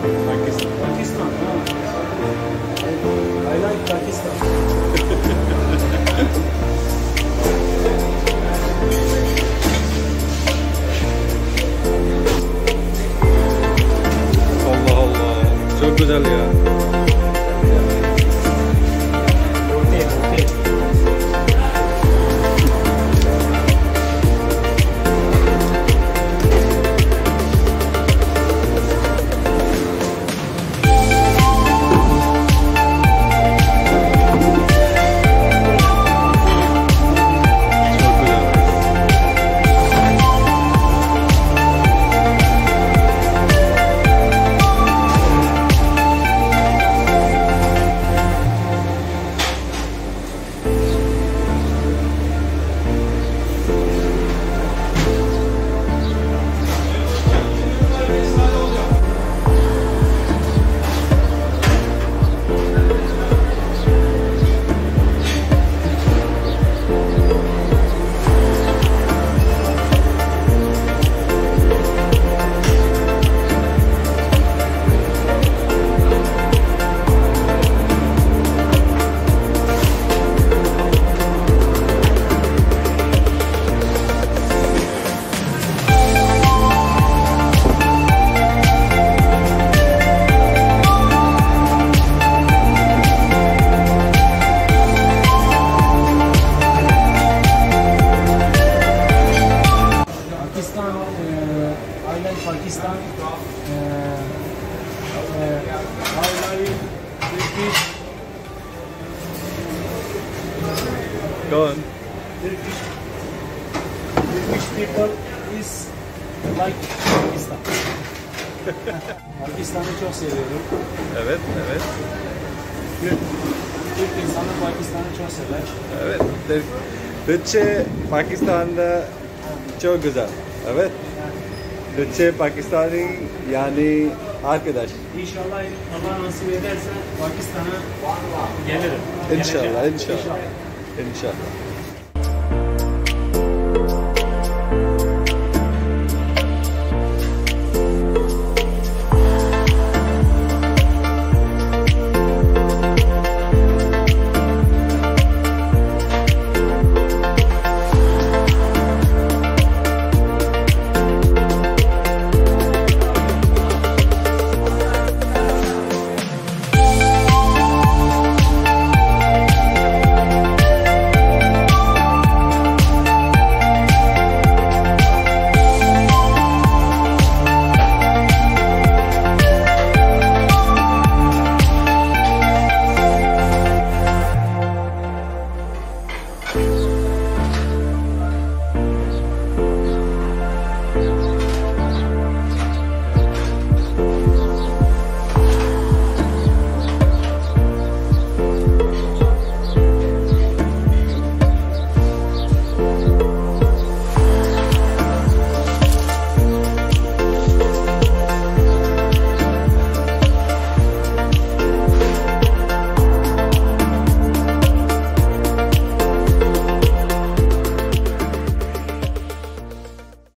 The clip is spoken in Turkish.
Pakistan. Pakistan. I like Pakistan. Allah Allah. Çok güzel ya. Pakistan, Turkish. Go on. Turkish people is like Pakistan. Pakistan'ı çok seviyorum. Evet, evet. Türk insanı Pakistan'ı çok sever. Evet. Türkçe Pakistan'da çok güzel. Evet. Türkçe Pakistani yani arkadaş. İnşallah Allah nasip ederse Pakistan'a gelirim. İnşallah, Geleceğim. inşallah. İnşallah.